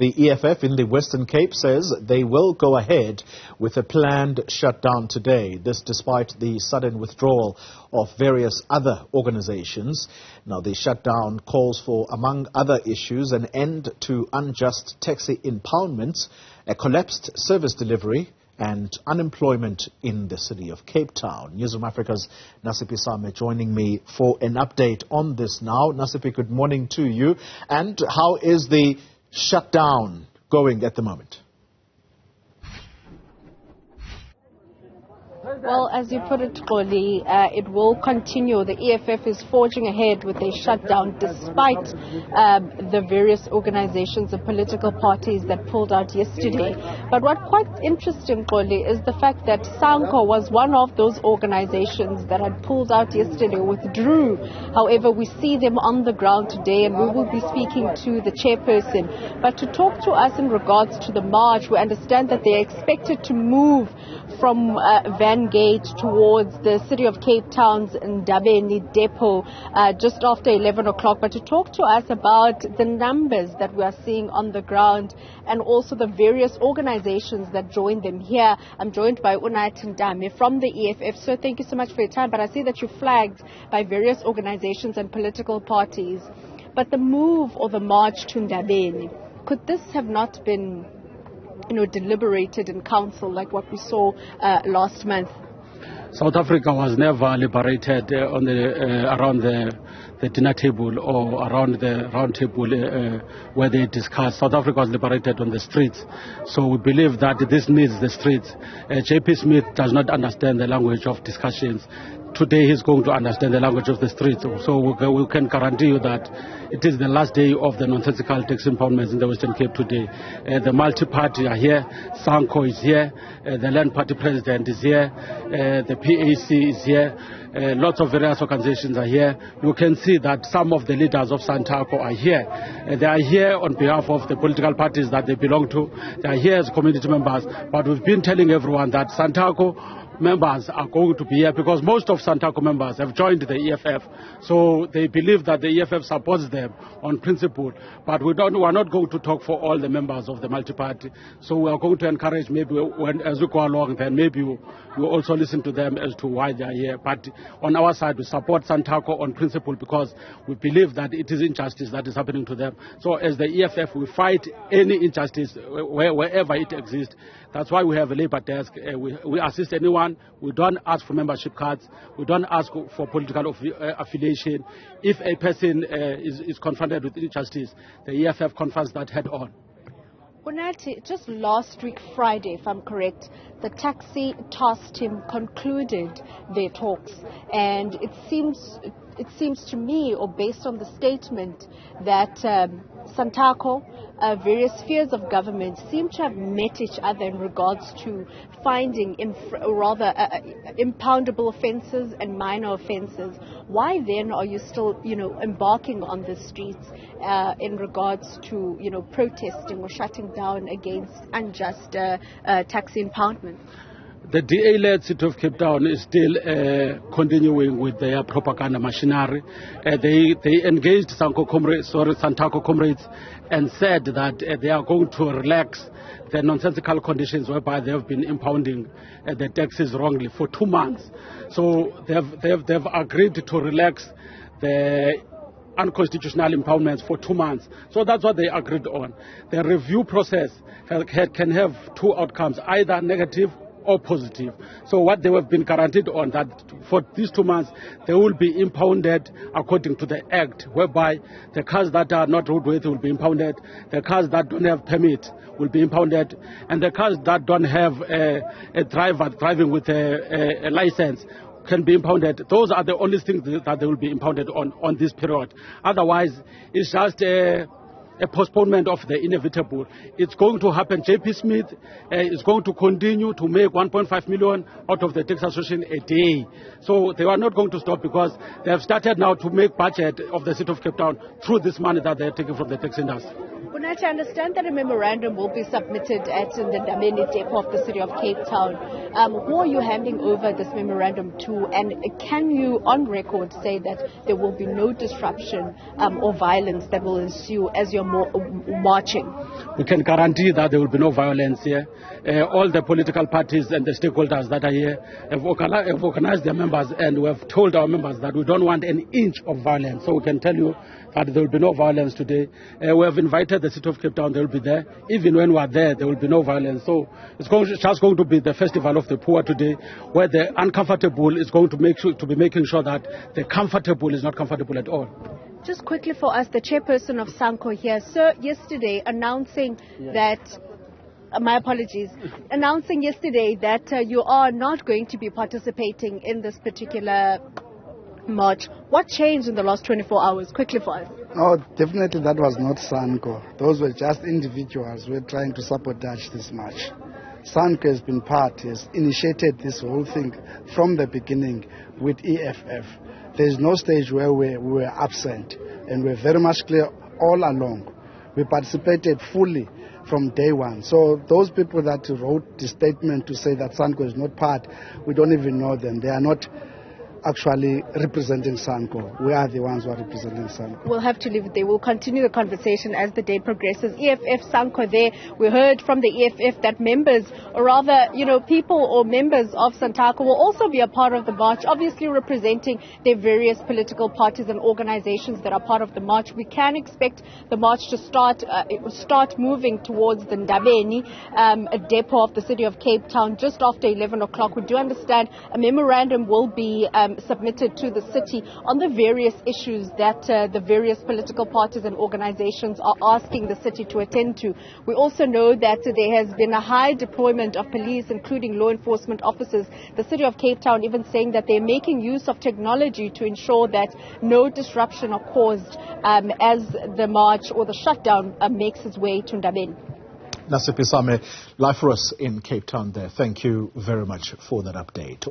The EFF in the Western Cape says they will go ahead with a planned shutdown today. This despite the sudden withdrawal of various other organizations. Now, the shutdown calls for, among other issues, an end to unjust taxi impoundments, a collapsed service delivery, and unemployment in the city of Cape Town. Newzroom Afrika's Nasiphi Same joining me for an update on this now. Nasiphi, good morning to you. And how is the shutdown going at the moment? Well, as you put it, Xoli, it will continue. The EFF is forging ahead with a shutdown despite the various organizations and political parties that pulled out yesterday. But what's quite interesting, Xoli, is the fact that SANCO was one of those organizations that had pulled out yesterday, withdrew. However, we see them on the ground today, and we will be speaking to the chairperson. But to talk to us in regards to the march, we understand that they are expected to move from Van Gate towards the city of Cape Town's Ndabeni depot just after 11 o'clock. But to talk to us about the numbers that we are seeing on the ground and also the various organizations that joined them here, I'm joined by Unathi Ndame from the EFF. So thank you so much for your time. But I see that you flagged by various organizations and political parties. But the move or the march to Ndabeni, could this have not been deliberated in council like what we saw last month? South Africa was never liberated around the dinner table or around the round table where they discussed. South Africa was liberated on the streets. So we believe that this needs the streets. J.P. Smith does not understand the language of discussions. Today he's going to understand the language of the streets. So we can guarantee you that it is the last day of the nonsensical tax impoundments in the Western Cape today. The multi-party are here, SANCO is here, the Land Party president is here, the PAC is here, lots of various organizations are here. You can see that some of the leaders of SANTACO are here. They are here on behalf of the political parties that they belong to. They are here as community members, but we've been telling everyone that SANTACO members are going to be here because most of SANTACO members have joined the EFF. So they believe that the EFF supports them on principle. But we are not going to talk for all the members of the multi-party. So we are going to encourage maybe as we go along, then maybe you also listen to them as to why they are here. But on our side, we support SANTACO on principle because we believe that it is injustice that is happening to them. So as the EFF, we fight any injustice wherever it exists. That's why we have a labor desk. We assist anyone. We don't ask for membership cards. We don't ask for political affiliation. If a person is confronted with injustice, the EFF confronts that head on. Unathi, just last week, Friday, if I'm correct, the taxi task team concluded their talks. And it seems to me, or based on the statement, that SANTACO, various spheres of government seem to have met each other in regards to finding impoundable offences and minor offences. Why then are you still, embarking on the streets in regards to, protesting or shutting down against unjust taxi impoundment? The DA-led city of Cape Town is still continuing with their propaganda machinery. They engaged SANTACO comrades and said that they are going to relax the nonsensical conditions whereby they have been impounding the taxes wrongly for 2 months. So they've agreed to relax the unconstitutional impoundments for 2 months. So that's what they agreed on. The review process can have two outcomes, either negative or positive. So what they have been guaranteed on that for these 2 months, they will be impounded according to the Act, whereby the cars that are not roadworthy will be impounded, the cars that don't have permit will be impounded, and the cars that don't have a driver driving with a license can be impounded. Those are the only things that they will be impounded on this period. Otherwise, it's just a postponement of the inevitable. It's going to happen. J.P. Smith is going to continue to make 1.5 million out of the tax association a day. So they are not going to stop because they have started now to make budget of the city of Cape Town through this money that they are taking from the tax industry. Unathi, I understand that a memorandum will be submitted at the Ndabeni depot of the city of Cape Town. Who are you handing over this memorandum to, and can you on record say that there will be no disruption or violence that will ensue as you're marching? We can guarantee that there will be no violence here. All the political parties and the stakeholders that are here have organized their members, and we have told our members that we don't want an inch of violence. So we can tell you that there will be no violence today. We have invited the city of Cape Town, they will be there. Even when we are there will be no violence. So it's just going to be the festival of the poor today, where the uncomfortable is going to be making sure that the comfortable is not comfortable at all. Just quickly for us, the chairperson of SANCO here, sir, yesterday announcing that, my apologies, announcing yesterday that you are not going to be participating in this particular march. What changed in the last 24 hours? Quickly for us. No, definitely that was not SANCO. Those were just individuals who were trying to sabotage this march. SANCO has been has initiated this whole thing from the beginning with EFF. There is no stage where we were absent, and we're very much clear all along. We participated fully from day one. So those people that wrote the statement to say that SANCO is not part, we don't even know them. They are not actually representing SANCO. We are the ones who are representing SANCO. We'll have to leave it there. We'll continue the conversation as the day progresses. EFF, SANCO there. We heard from the EFF that members, or rather, people or members of SANTACO will also be a part of the march, obviously representing their various political parties and organizations that are part of the march. We can expect the march to start moving towards the Ndabeni, a depot of the city of Cape Town, just after 11 o'clock. We do understand a memorandum will be submitted to the city on the various issues that the various political parties and organizations are asking the city to attend to. We also know that there has been a high deployment of police, including law enforcement officers. The city of Cape Town even saying that they're making use of technology to ensure that no disruption are caused as the march or the shutdown makes its way to Ndabeni. Nasiphi Same, live for us in Cape Town there. Thank you very much for that update.